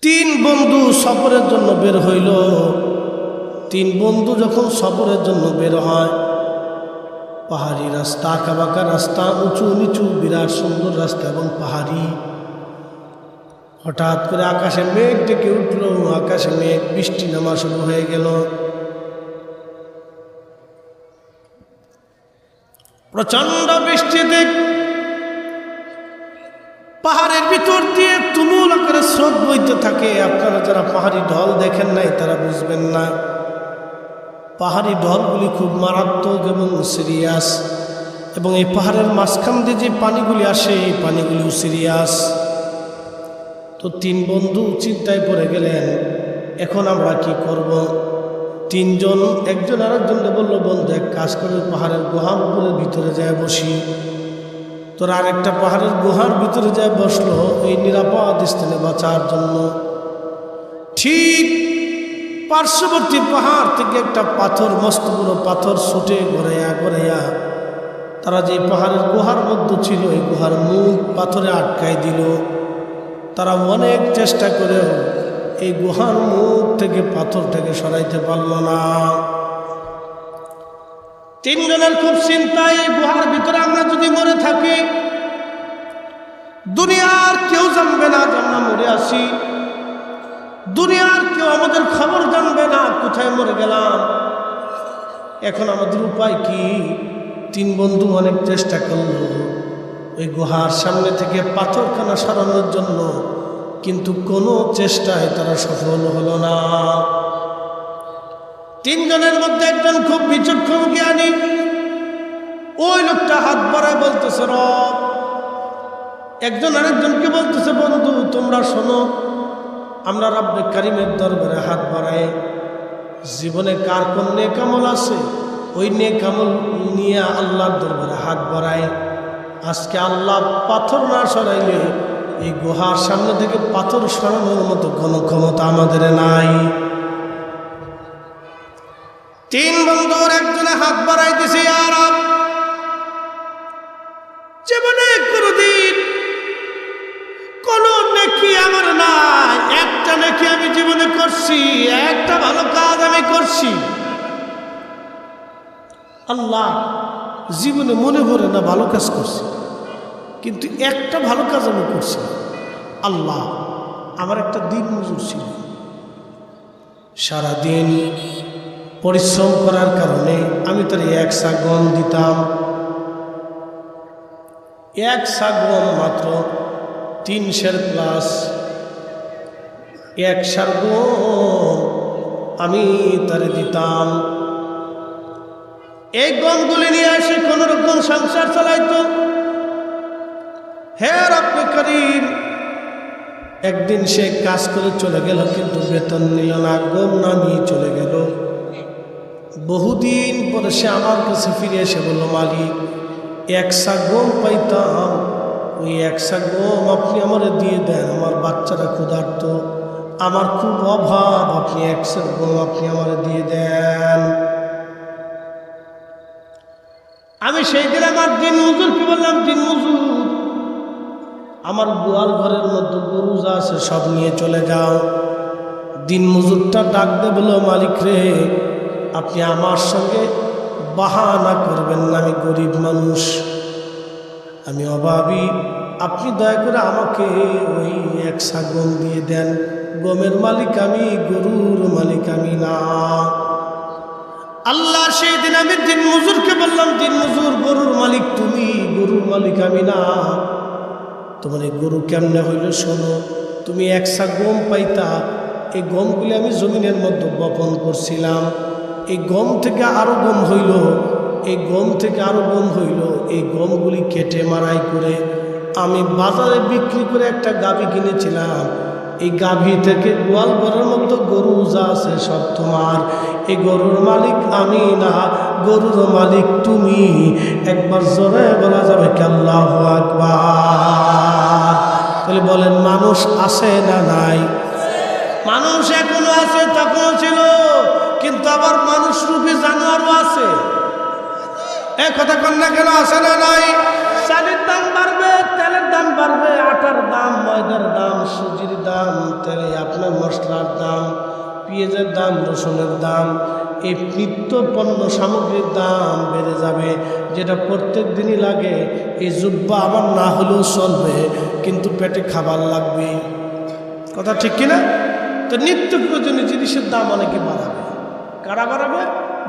তিন বন্ধু সফরের জন্য বের হইল। তিন বন্ধু যখন সফরের জন্য বের হয়, পাহাড়ি রাস্তা, আঁকাবাঁকা রাস্তা, উঁচু নিচু, বিরাট সুন্দর রাস্তা এবং পাহাড়ি। হঠাৎ করে আকাশে মেঘ ডেকে উঠল, আকাশে মেঘ, বৃষ্টি নামা শুরু হয়ে গেল। প্রচন্ড বৃষ্টিতে পাহাড়ের ভিতর দিয়ে তুমুল আকারে স্রোত বইতে থাকে। আপনারা যারা পাহাড়ি ঢল দেখেন নাই তারা বুঝবেন না। পাহাড়ি ঢলগুলি খুব মারাত্মক এবং সিরিয়াস, এবং এই পাহাড়ের মাঝখান দিয়ে যে পানিগুলি আসে এই পানিগুলিও সিরিয়াস। তো তিন বন্ধু চিন্তায় পড়ে গেলেন, এখন আমরা কি করব? তিনজন একজন আরেকজনকে বলল, বন্ধু এক কাজ করে পাহাড়ের গুহার উপরে ভিতরে যায় বসি। তোরা আরেকটা পাহাড়ের গুহার ভিতরে যায় বসলো এই নিরাপদ স্থানে বাঁচার জন্য। ঠিক পার্শ্ববর্তী পাহাড় থেকে একটা পাথর, মস্ত বড় পাথর ছুটে গড়াইয়া তারা যে পাহাড়ের গুহার মধ্যে ছিল এই গুহার মুখ পাথরে আটকাই দিল। তারা অনেক চেষ্টা করেও এই গুহার মুখ থেকে পাথরটাকে সরাইতে পারল না। তিনজনের খুব চিন্তা, এই গুহার ভিতরে আমরা যদি মরে থাকি দুনিয়ার কেউ জানবে না যে আমরা মরে আসি, দুনিয়ার কেউ আমাদের খবর জানবে না কোথায় মরে গেলাম। এখন আমাদের উপায় কি? তিন বন্ধু অনেক চেষ্টা করল ওই গুহার সামনে থেকে পাথরখানা সরানোর জন্য, কিন্তু কোনো চেষ্টায় তারা সফল হলো না। তিনজনের মধ্যে একজন খুব বিচক্ষণ জ্ঞানী, ওই লোকটা হাত বাড়ায় বলতেছে রব। একজন আরেকজনকে বলতেছে, বন্ধু তোমরা শোনো, আমরা রব্বে কারিমের দরবারে হাত বাড়াই, জীবনে কার কোন নেক আমল আছে ওই নেক আমল নিয়ে আল্লাহর দরবারে হাত বাড়াই। আজকে আল্লাহ পাথর না সরাইলে এই গুহার সামনে থেকে পাথর সরানোর মতো কোনো ক্ষমতা আমাদের নাই। তিন বন্ধুর একজনে হাত বাড়াই দিছে, আর জীবনে কোনদিন কোন নেকি আমার নাই, একটা নেকি আমি জীবনে করছি, একটা ভালো কাজ আমি করছি। আল্লাহ জীবনে মনে করে না ভালো কাজ করছি, কিন্তু একটা ভালো কাজ আমি করছি। আল্লাহ আমার একটা দিন মজুর ছিল, সারাদিন পরিশ্রম করার কারণে আমি তার এক সা গম দিতাম। এক সা গম মাত্র 3 সের প্লাস, এক সার গম আমি তারে দিতাম। এই গমগুলি নিয়ে এসে কোন রকম সংসার চালাইতো। হে রব্বে কারীম, একদিন সে কাজ করে চলে গেল, কিন্তু বেতন নিল না, গম না নিয়ে চলে গেল। বহুদিন পরে সে আমার কাছে ফিরে এসে বলল, মালিক এক সা গম পাইতাম, ওই এক সা গম আপনি আমার দিয়ে দেন, আমার বাচ্চারা ক্ষুধার্ত, আমার খুব অভাব, আপনি এক সা গম আপনি আমার দিয়ে দেন। আমি সেই দিন আমার দিন মজুরকে বললাম, দিন মজুর আমার গোয়াল ঘরের মধ্যে গরু যা আছে সব নিয়ে চলে যাও। দিন মজুরটা ডাক দে বলল, মালিক রে আপনি আমার সঙ্গে বাহানা করবেন না, আমি গরিব মানুষ, আমি অভাবী, আপনি দয়া করে আমাকে ওই এক সা গম দিয়ে দেন। গমের মালিক আমি, গরুর মালিক আমি না। আল্লাহ সেই দিন আমি দিন মজুরকে বললাম, দিন মজুর গরুর মালিক তুমি, গরুর মালিক আমি না। তোমার এই গরু কেমনে হইল শোনো, তুমি এক সা গম পাইতা, এই গমগুলি আমি জমিনের মধ্যে বপন করছিলাম, এই গম থেকে আরো গম হইল, এই গম থেকে আরো গম হইল, এই গমগুলি কেটে মারাই করে আমি বাজারে বিক্রি করে একটা গাভী কিনেছিলাম। এই গাভী থেকে গোয়াল ঘরের মধ্যে গরু যা আছে সব তোমার, এই গরুর মালিক আমি না, গরুর মালিক তুমি। একবার জোরে বলা যাবে কি আল্লাহু আকবার? তাহলে বলেন মানুষ আছে না নাই? মানুষ এখনো আছে, তখনও ছিল, কিন্তু আবার মানুষ রূপী জানোয়ারও আছে। এক কথা কন্যা কেন আছে না নাই? চালের দাম বাড়বে, তেলের দাম বাড়বে, আটার দাম, ময়দার দাম, সুজির দাম, তেলে আপনার মশলার দাম, পেঁয়াজের দাম, রসুনের দাম, এই নিত্য পণ্য সামগ্রীর দাম বেড়ে যাবে, যেটা প্রত্যেক দিনই লাগে। এই জুব্বা আমার না হলেও চলবে, কিন্তু পেটে খাবার লাগবে। কথা ঠিক কিনা? তো নিত্য প্রয়োজনীয় জিনিসের দাম অনেকে বাড়াবে। কারা বাড়াবে?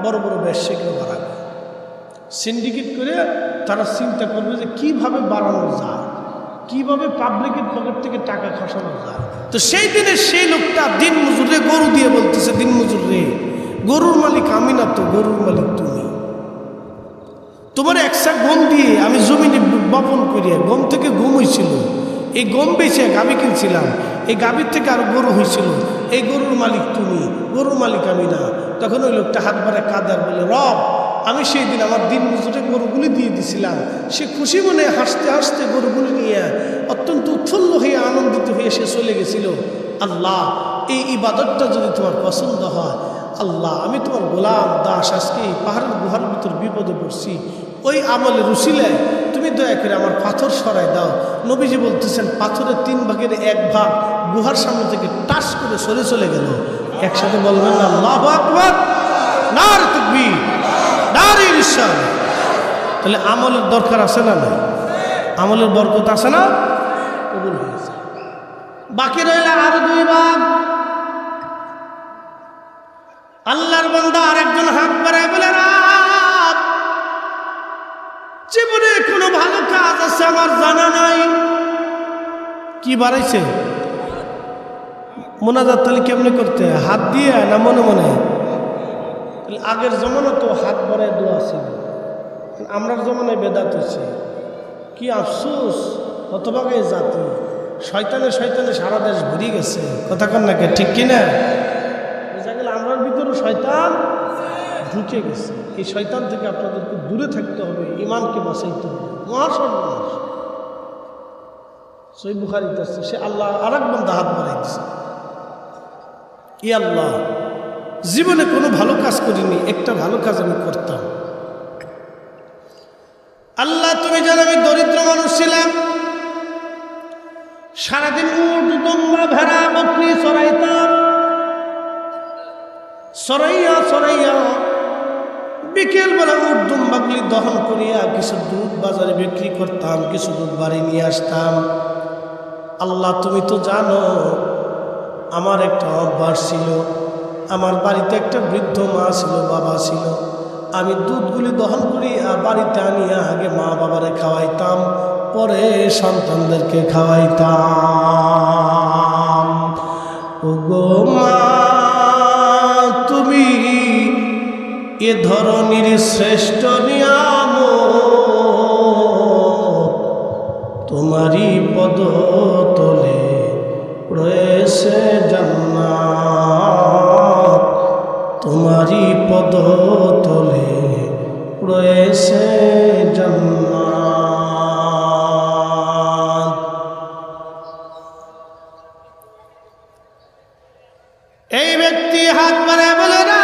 বড় বড় ব্যবসায়ীরা বাড়াবে। সিন্ডিকেট করে তারা চিন্তা করবে যে কিভাবে বাড়ানো যায়, কিভাবে পাবলিকের পকেট থেকে টাকা খসানো যায়। তো সেই দিনে সেই লোকটা দিন মজুরে গরু দিয়ে বলতেছে, দিন মজুর রে, গরুর মালিক আমি না তো, গরুর মালিক তুমি। তোমার একশা গম দিয়ে আমি জমিনে বপন করিয়া গম থেকে গম হয়েছিল, এই গম বেচে গাভী কিনছিলাম, এই গাভীর থেকে আরো গরু হয়েছিল, এই গরুর মালিক তুমি, গরুর মালিক আমি না। তখন ওই লোকটা হাত বাড়ায় কাঁদার বলে, রব আমি সেই দিন আমার দিন মজুরে গরুগুলি দিয়ে দিছিলাম। সে খুশি মনে হাসতে হাসতে গরুগুলি নিয়ে অত্যন্ত উৎফুল্ল হয়ে আনন্দিত হয়ে সে চলে গেছিল। আল্লাহ, এই ইবাদতটা যদি তোমার পছন্দ হয়, আল্লাহ আমি তোমার গোলাম দাস, আজকে এই পাহাড়ের গুহার ভিতর বিপদে পড়ছি, ওই আমলের উসিলায় তুমি দয়া করে আমার পাথর সরাই দাও। নবীজি বলতেছেন পাথরের 3 ভাগের 1 ভাগ গুহার সামনে থেকে টাচ করে সরে চলে গেল। একসাথে বলবেন না আল্লাহু আকবার, নারে তাকবীর, নারে রিসালাত। তাহলে আমলের দরকার আছে না? না, আমলের বরকত আছে না? কবুল হয়েছে। বাকি রইল আরো 2 ভাগ। আল্লাহর বান্দা আরেকজন হাত বাড়ায় বলে, রব জীবনে কোনো ভালো কাজ আছে আমার জানা নাই। কি বাড়াইছে? মোনাজাত তাহলে কেমনে করতে? হাত দিয়ে না মনে মনে? আগের জমানা তো হাত বাড়ায় দোয়া ছিল, আমরার জমানায় বেদাত হচ্ছে। কি আফসোস, হতভাগে জাতি, শয়তানে শয়তানে সারা দেশ ভরে গেছে। কথা কন নাকি? ঠিক কিনা? আমরার ভিতরে শয়তান ঢুকে গেছে। এই শয়তান থেকে আপনাদেরকে দূরে থাকতে হবে, ইমানকে বাঁচাইতে হবে। মহাসর্বনাশ। সহিহ বুখারীতে আছে, সে আল্লাহ আরেক বান্দা হাত বাড়াইছে, ই আল্লাহ জীবনে কোনো ভালো কাজ করিনি, একটা ভালো কাজ আমি করতাম। আল্লাহ তুমি জানো আমি দরিদ্র মানুষ ছিলাম, সারাদিন উট দুম্বা ভেড়া বকরি চড়াইতাম, সরাইয়া সরাইয়া বিকেল বেলা উট দুম্বাগুলি দহন করিয়া কিছু দুধ বাজারে বিক্রি করতাম, কিছু দুধ বাড়ি নিয়ে আসতাম। আল্লাহ তুমি তো জানো আমার একটা অভ্যাস ছিল, আমার বাড়িতে একটা বৃদ্ধ মা ছিল, বাবা ছিল। আমি দুধগুলি দহন করিয়া বাড়িতে আনিয়া আগে মা বাবারে খাওয়াইতাম, পরে সন্তানদেরকে খাওয়াইতাম। ও গো মা তুমি এ ধরনের শ্রেষ্ঠ নিয়ামত, তোমারই পদতলে রয়েছে জান্নাত, তোমারই পদতলে রয়েছে জান্নাত। এই ব্যক্তি হাত বাড়ায় বলে, না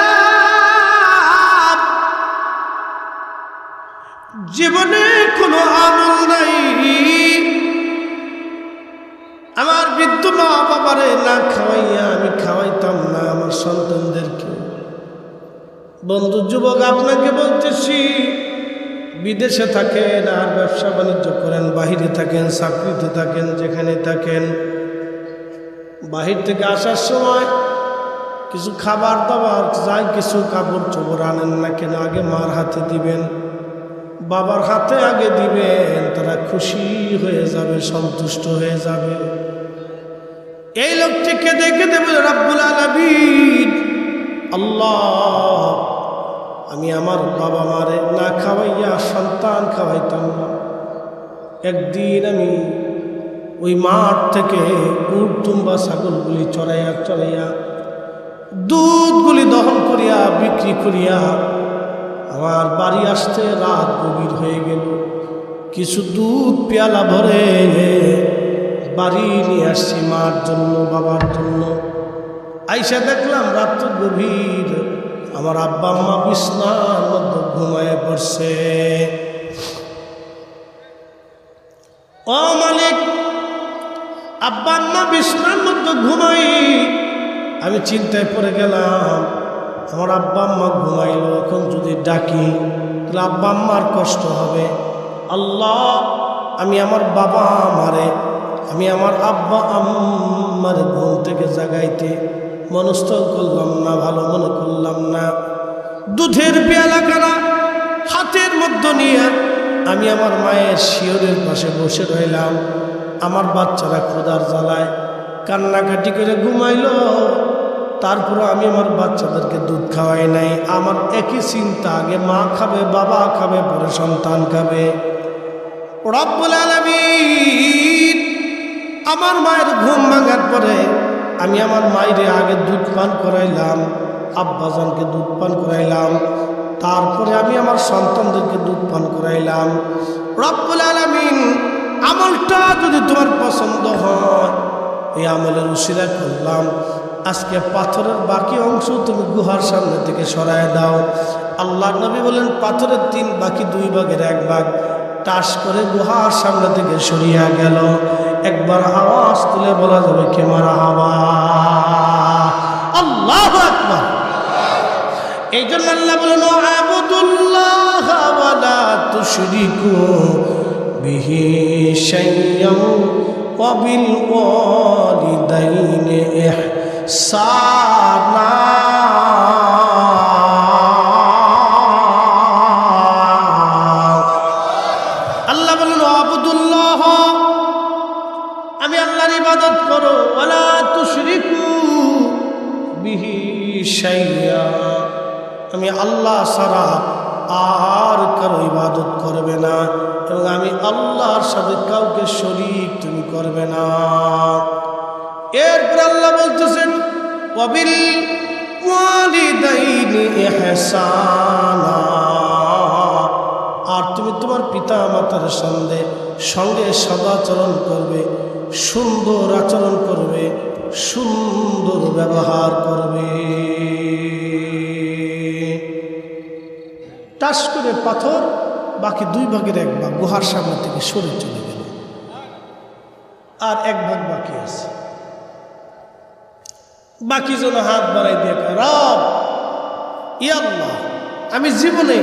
জীবনে কোনো আমল নাই, আমার বৃদ্ধ মা বাবারে না খাওয়াইয়া আমি খাওয়াইতাম না আমার সন্তানদেরকে। বন্ধু যুবক আপনাকে বলতেছি, বিদেশে থাকেন আর ব্যবসা বাণিজ্য করেন, বাহিরে থাকেন, চাকরিতে থাকেন, যেখানে থাকেন, বাহির থেকে আসার সময় কিছু খাবার দাবার যাই কিছু কাপড় চোপড় আনেন না কেন, আগে মার হাতে দিবেন, বাবার হাতে আগে দিবেন, তারা খুশি হয়ে যাবে, সন্তুষ্ট হয়ে যাবে। এই লোকটিকে দেখে দেবে রব্বুল আলামিন, আল্লাহ আমি আমার বাবা মারে না খাওয়াইয়া সন্তান খাওয়াইতাম না। একদিন আমি ওই মাঠ থেকে উট দুম্বা ছাগলগুলি চড়াইয়া চড়াইয়া দুধগুলি দহন করিয়া বিক্রি করিয়া আমার বাড়ি আসতে রাত গভীর হয়ে গেল। কিছু দুধ পেয়ালা ভরে বাড়ি নিয়ে আসছি মার জন্য, বাবার জন্য। আইসা দেখলাম রাত গভীর, আমার আব্বা আম্মা বিছনার মধ্যে ঘুমায় পড়ছে। ও মালিক, আব্বা আম্মা বিছানার মধ্যে ঘুমাই, আমি চিন্তায় পড়ে গেলাম আমার আব্বা আম্মা ঘুমাইলো, এখন যদি ডাকি তাহলে আব্বা আম্মার কষ্ট হবে। আল্লাহ, আমি আমার বাবা আমি আমার আব্বা আম্মার ঘুম থেকে জাগাইতে মনস্থ করলাম না, ভালো মনে করলাম না। দুধের পেয়ালা কানা হাতের মধ্যে নিয়ে আমি আমার মায়ের শিয়রের পাশে বসে রইলাম। আমার বাচ্চারা ক্ষুধার জ্বালায় কান্নাকাটি করে ঘুমাইলো, তারপরে আমি আমার বাচ্চাদেরকে দুধ খাওয়াই নাই। আমার একই চিন্তা, আগে মা খাবে, বাবা খাবে, পরে সন্তান খাবে। রব্বুল আলামিন, আমার মায়ের ঘুম ভাঙার পরে আমি আমার মায়ের আগে দুধ পান করাইলাম, আব্বাজানকে দুধ পান করাইলাম, তারপরে আমি আমার সন্তানদেরকে দুধ পান করাইলাম। রব্বুল আলামিন, আমলটা যদি তোমার পছন্দ হয় এই আমলের উসিলা করলাম। আজকে পাথরের বাকি অংশ তুমি গুহার সামনে থেকে সরায় দাও। আল্লাহর নবী বলেন, পাথরের 3 বাকি 2 ভাগের 1 ভাগ টাস করে গুহার সামনে থেকে সরিয়া গেল। একবার আওয়াজ তুলে বলা যাবে কে মারহাবা, আল্লাহু আকবার। এই জন্য আল্লাহ বলেন, আবুদুল্লাহ ওয়া লা তুশরিকু বিহি শাইয়্যান ওয়া বিল ওয়ালিদাইনি ইহসানা। আল্লাহ বলেন, আবুদুল্লাহ, আমি আল্লাহর ইবাদত করো, ওয়া লা তুশরিকু বিহি শাইয়্যা, আমি আল্লাহ ছাড়া আর কারো ইবাদত করবে না, এবং আমি আল্লাহর সাথে কাউকে শরীক তুমি করবে না। এরপর আল্লাহ বলতেছেন, ওয়াবিল ওয়ালিদাইনি ইহসানা, আর তুমি তোমার পিতা মাতার সঙ্গে সদাচরণ করবে, সুন্দর আচরণ করবে, সুন্দর ব্যবহার করবে। টাস করে পাথর বাকি 2 ভাগের 1 ভাগ গুহার সামনে থেকে সরে চলে গেল, আর 1 ভাগ বাকি আছে। বাকি যেন হাত বাড়াই দিয়ে কয়, রব, ইয়া আল্লাহ, আমি জীবনে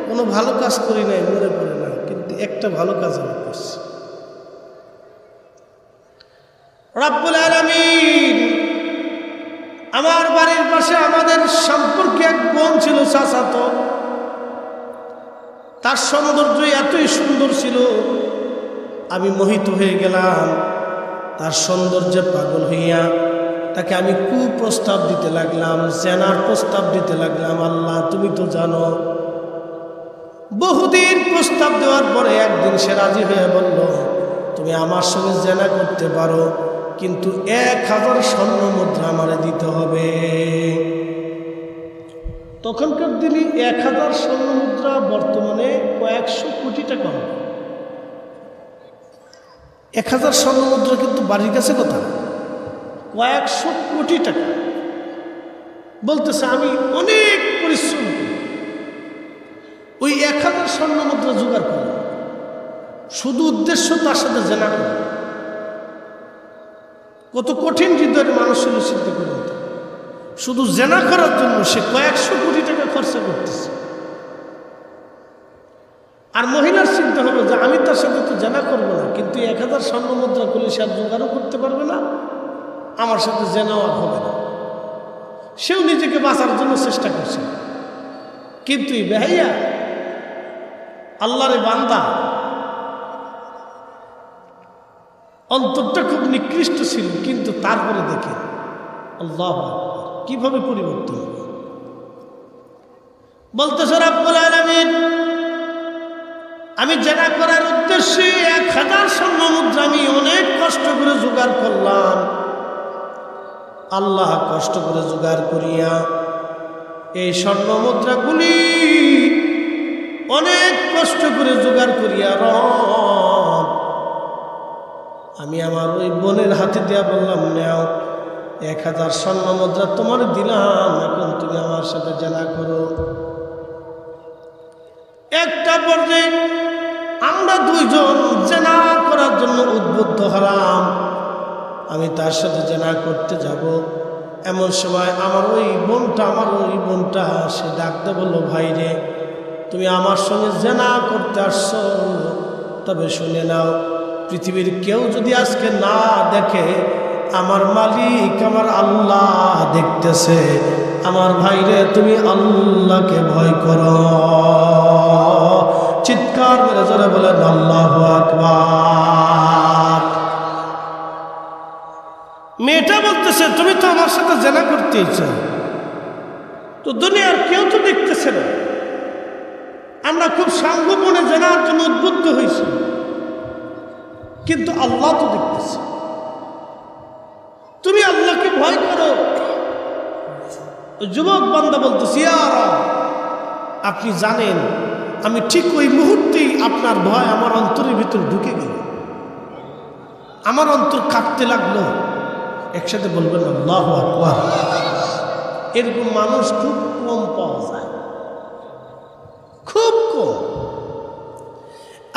কোনো ভালো কাজ করি নাই, মরে পড়ে না, কিন্তু একটা ভালো কাজ আমি করছি। রব্বুল আলামিন, আমার বাড়ির পাশে আমাদের সম্পর্কে এক বোন ছিল, চাচাতো, তার সৌন্দর্য এতই সুন্দর ছিল, আমি মোহিত হয়ে গেলাম। তার সৌন্দর্যে পাগল হইয়া তাকে আমি কুপ্রস্তাব দিতে লাগলাম, জেনার প্রস্তাব দিতে লাগলাম। আল্লাহ, তুমি তো জানো, বহুদিন প্রস্তাব দেওয়ার পরে একদিন সে রাজি হয়ে বলল, তুমি আমার সঙ্গে জেনা করতে পারো, কিন্তু 1000 স্বর্ণ মুদ্রা আমারে দিতে হবে। তখনকার দিনে 1000 স্বর্ণ মুদ্রা বর্তমানে কয়েকশো কোটি টাকা হবে। 1000 স্বর্ণ মুদ্রা কিন্তু বাড়ির কাছে কথা, কয়েকশো কোটি টাকা। বলতেছে, আমি অনেক পরিশ্রম করি, ওই 1000 স্বর্ণ মুদ্রা জোগাড় করি, শুধু উদ্দেশ্য তার সাথে জেনা করি। কত কঠিন হৃদয়ের মানুষ ছিল চিন্তা করে, শুধু জেনা করার জন্য সে কয়েকশো কোটি টাকা খরচা করতেছে। আর মহিলার চিন্তা হলো যে আমি তার সাথে তো জেনা করবো না, কিন্তু 1000 স্বর্ণ মুদ্রা করলে সে আর জোগাড়ও করতে পারবে না, আমার সাথে জেনাও আর হবে না। সেও নিজেকে বাঁচার জন্য চেষ্টা করছে, কিন্তু এই বেহাইয়া আল্লাহরে বান্দা, অন্তরটা খুব নিকৃষ্ট ছিল, কিন্তু তারপরে দেখে আল্লাহ কিভাবে পরিবর্তন হবে। বলতেছে, রব্বুল আলামিন, আমি জেনা করার উদ্দেশ্যে 1000 স্বর্ণ মুদ্রা আমি অনেক কষ্ট করে জোগাড় করলাম। আল্লাহ কষ্ট করে জোগাড় করিয়া এই স্বর্ণ মুদ্রাগুলি অনেক কষ্ট করে জোগাড় করিয়া রব আমি আমার ওই বোনের হাতে দিয়া বললাম, নেও 1000 স্বর্ণ মুদ্রা তোমার দিলাম, এখন তুমি আমার সাথে জেনা করো। একটা পর্যায়ে আমরা 2 জন জেনা করা করার জন্য উদ্বুদ্ধ হলাম, আমি তার সাথে জেনা করতে যাব। এমন সময় আমার ওই বোনটা সে ডাকতে বললো, ভাই রে, তুমি আমার সঙ্গে জেনা করতে আসছো, তবে শুনে নাও, পৃথিবীর কেউ যদি আজকে না দেখে, আমার মালিক আমার আল্লাহ দেখতেছে। আমার ভাইরে, তুমি আল্লাহকে ভয় করো। চিৎকার মেরে জোরে বলেন আল্লাহু আকবার। মেয়েটা বলতেছে, তুমি তো আমার সাথে জেনা করতেই চাও, তো দুনিয়ার কেউ তো দেখতেছে না, আমরা খুব সাঙ্গোপনে জেনার জন্য উদ্বুদ্ধ হয়েছি, কিন্তু আল্লাহ তো দেখতেছে, তুমি আল্লাহকে ভয় করো। যুবক বান্দা বলতেছি, আপনি জানেন আমি ঠিক ওই মুহূর্তেই আপনার ভয় আমার অন্তরের ভিতর ঢুকে গেল, আমার অন্তর কাঁপতে লাগলো। একসাথে বলবেন আল্লাহু আকবার। এরকম মানুষ খুব কম পাওয়া যায়, খুব কম।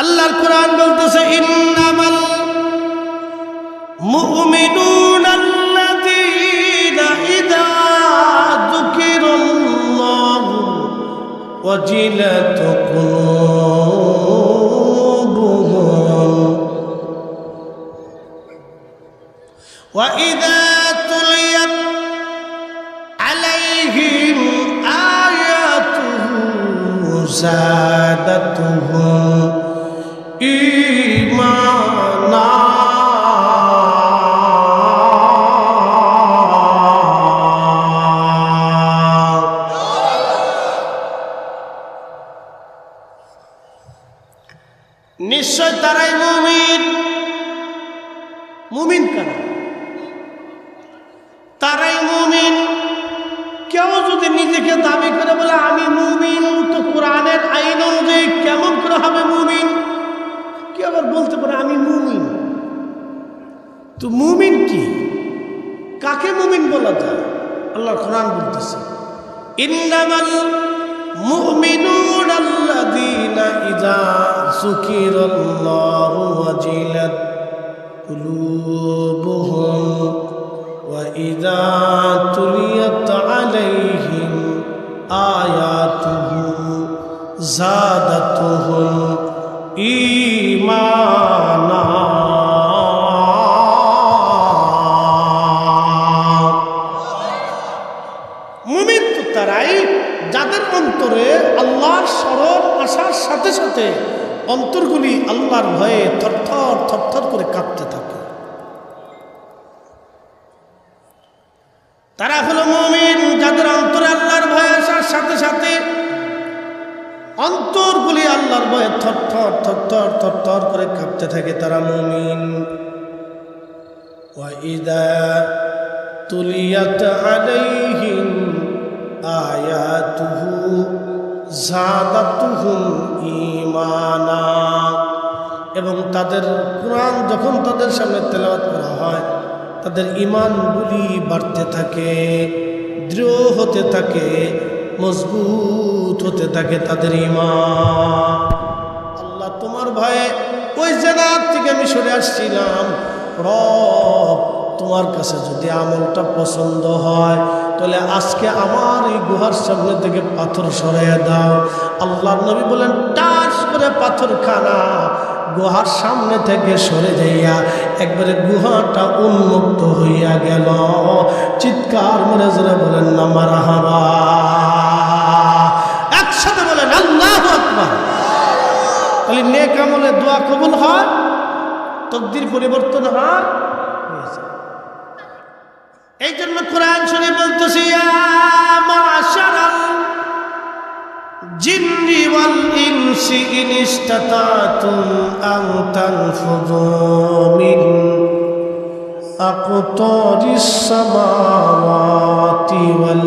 আল্লাহর কোরআন বলতেছে, ইন্নামাল মুমিনুনা আল্লাযীনা ইযা যুকিরাল্লাহু ওয়াজিলাত কুলুবুহুম ওয়া ইযা তুলিয়াত আলাইহিম আয়াতুহু যাদাতুহুম ঈমানা। নিশ্চয় তারাই মুমিন। মুমিন কারা? তারাই মুমিন। কেউ যদি নিজেকে দাবি করে বলে আমি মুমিন, তো কোরআনের আইন অনুযায়ী কেমন করে হবে মুমিন? কেউ আবার বলতে পারে আমি মুমিন, তো মুমিন কি? কাকে মুমিন বলা যায়? আল্লাহ কোরআন বলতেছে, ইন্নামাল মুমিনুনা আল্লাযীনা ইযা যুকিরাল্লাহু ওয়াজিলাত কুলুবুহুম ওয়া ইযা তুলিয়াত আলাইহিম আয়াতুহু যাদাতুহুম ঈমানা। মুমিন তো তারাই যাদের অন্তরে আল্লাহর স্মরণ আসার সাথে সাথে অন্তরগুলি আল্লাহর ভয়ে থরথর থরথর করে কাঁপতে থাকে। তারা হলো মুমিন যাদের অন্তরে আল্লাহর ভয় আসার সাথে সাথে অন্তরগুলি আল্লাহর ভয়ে থরথর থরথর থরথর করে কাঁপতে থাকে, তারা মুমিন। ওয়া ইযা তুলিয়াত আলাইহিম আয়াতুহু যাদাতুহুম ঈমানা। এবং তাদের কোরআন যখন তাদের সামনে তেলাওয়াত করা হয়, তাদের ঈমানগুলি বাড়তে থাকে, দৃঢ় হতে থাকে, মজবুত হতে থাকে তাদের ঈমান। আল্লাহ তোমার ভয়ে ওই জেনার থেকে আমি সরে আসছিলাম, রব তোমার কাছে যদি আমলটা পছন্দ হয় তাহলে আজকে আমার এই গুহার সামনে থেকে পাথর সরাইয়া দাও। আল্লাহর নবী বলেন, টাস করে পাথরখানা গুহার সামনে থেকে সরে যাইয়া একবারে গুহাটা উন্মুক্ত হইয়া গেল। চিৎকার মেরে জোরে বলেন না মারহাবা। একসাথে বলেন আল্লাহু আকবার। তাহলে নেক আমলে দোয়া কবুল হয়, তকদির পরিবর্তন হয়। এই জন্য কোরআন শরীফ বলতেছে, ইয়া মাশারাল জিন্নি ওয়াল ইনসি ইন ইসতাতাতুম আন তানফুযু মিন আকতারিস সামাওয়াতি ওয়াল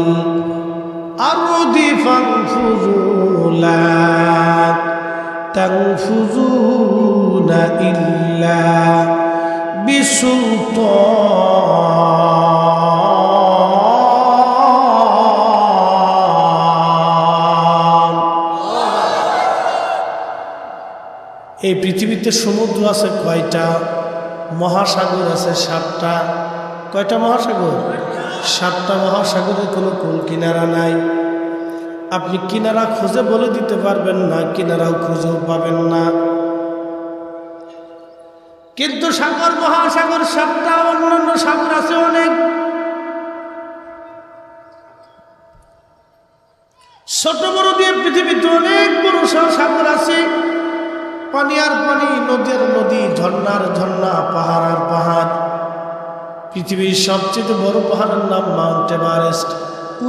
আরদি ফানফুযু লা তানফুযুনা ইল্লা বিসুলতান। এই পৃথিবীতে সমুদ্র আছে কয়টা? মহাসাগর আছে 7টা। কয়টা মহাসাগর? 7টা মহাসাগরের কোনো কুল কিনারা নাই। আপনি কিনারা খুঁজে বলে দিতে পারবেন না, কিনারাও খুঁজেও পাবেন না। কিন্তু সাগর মহাসাগর 7টা, অন্যান্য সাগর আছে অনেক। ছোট বড় দিয়ে পৃথিবীতে অনেক বড় সাগর আছে। পানি আর পানি, নদী আর নদী, ঝর্ণার ঝর্ণা, পাহাড় আর পাহাড়। পৃথিবীর সবচেয়ে বড় পাহাড়ের নাম মাউন্ট এভারেস্ট।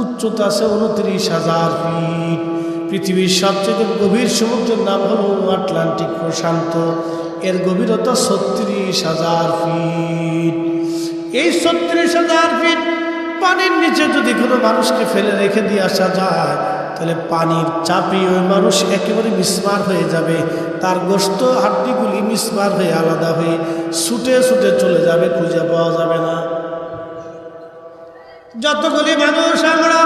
উচ্চতা আছে 29,000 ফিট। পৃথিবীর সবচেয়ে গভীর সমুদ্রের নাম হল আটলান্টিক প্রশান্ত। এর গভীরতা 36,000 ফিট। এই 36,000 ফিট পানির নিচে যদি কোনো মানুষকে ফেলে রেখে দিয়ে আসা যায়, তাহলে পানির চাপে ওই মানুষ একেবারে মিসমার হয়ে যাবে। তার গোশত হাড্ডিগুলি মিসমার হয়ে আলাদা হয়ে ছুটে ছুটে চলে যাবে, খুঁজে পাওয়া যাবে না। যতগুলি মানুষ আমরা,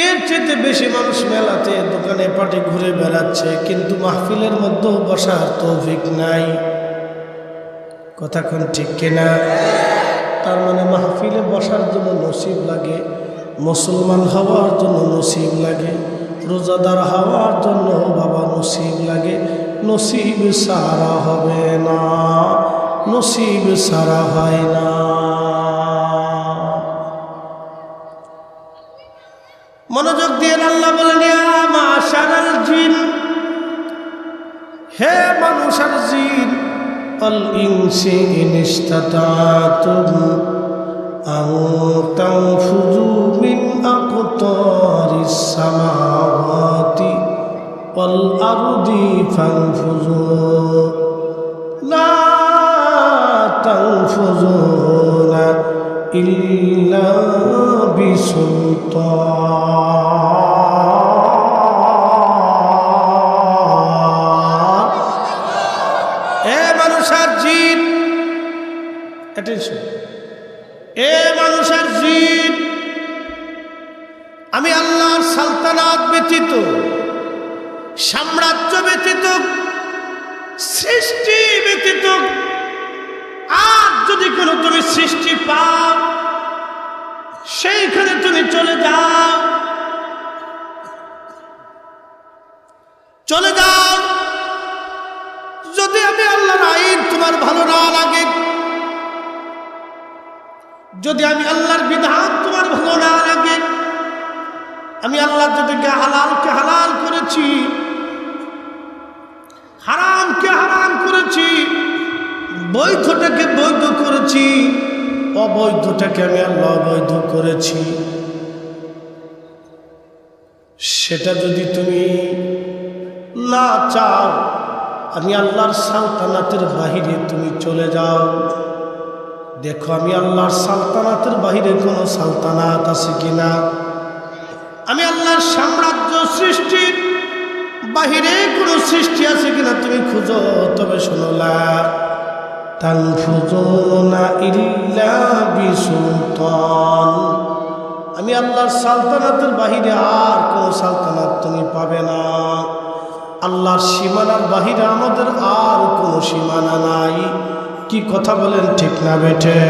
এর চেয়ে বেশি মানুষ মেলাতে দোকানে পাটে ঘুরে বেড়াচ্ছে, কিন্তু মাহফিলের মধ্যেও বসার তৌফিক নাই। কথা কোন ঠিক কিনা? তার মানে মাহফিলে বসার জন্য নসিব লাগে, মুসলমান হওয়ার জন্য নসিব লাগে, রোজাদার হওয়ার জন্য বাবা নসিব লাগে। নসিব সারা হবে না, নসিব সারা হয় না। মনোযোগ দিয়ে আল্লাহ বলেন, ইয়া মাশারাল জিন, হে মানুষ আর জিন, আল ইনসি ইন ইসতাতাতুম আন তানফুযু মিন আকতারিস সামাওয়াতি ওয়াল আরদি ফানফুযু লা তানফুযুনা ইল্লা বিসুলতান। এ মানুষ আর জিন, অ্যাটেনশন, এ মানুষ আর জিন, আমি আল্লাহর সালতানাত ব্যতীত, সাম্রাজ্য ব্যতীত, সৃষ্টি ব্যতীত আর যদি কোনো তুমি সৃষ্টি পাও, সেইখানে তুমি চলে যাও, চলে যাও। যদি আমি আল্লাহর আইন তোমার ভালো না লাগে, যদি আমি আল্লাহর বিধান তোমার ভালো না লাগে, আমি আল্লাহ যাদেরকে হালালকে হালাল করেছি, হারামকে হারাম করেছি, বৈধটাকে বৈধ করেছি, অবৈধটাকে আমি আল্লাহ অবৈধ করেছি, সেটা যদি তুমি না চাও, আমি আল্লাহর সালতানাতের বাহিরে তুমি চলে যাও। দেখো আমি আল্লাহর সালতানাতের বাহিরে কোনো সালতানাত আছে কিনা, আমি আল্লাহর সাম্রাজ্য সৃষ্টির বাহিরে কোনো সৃষ্টি আছে কিনা তুমি খুঁজো। তবে শোনো, লা তানফুযুনা ইল্লা বিসুলতান, আমি আল্লাহর সালতানাতের বাহিরে আর কোনো সালতানাত তুমি পাবে না। আল্লাহর সীমানার বাহিরে আমাদের আর কোনো সীমানা নাই। কি কথা বলেন, ঠিক না বেঠে?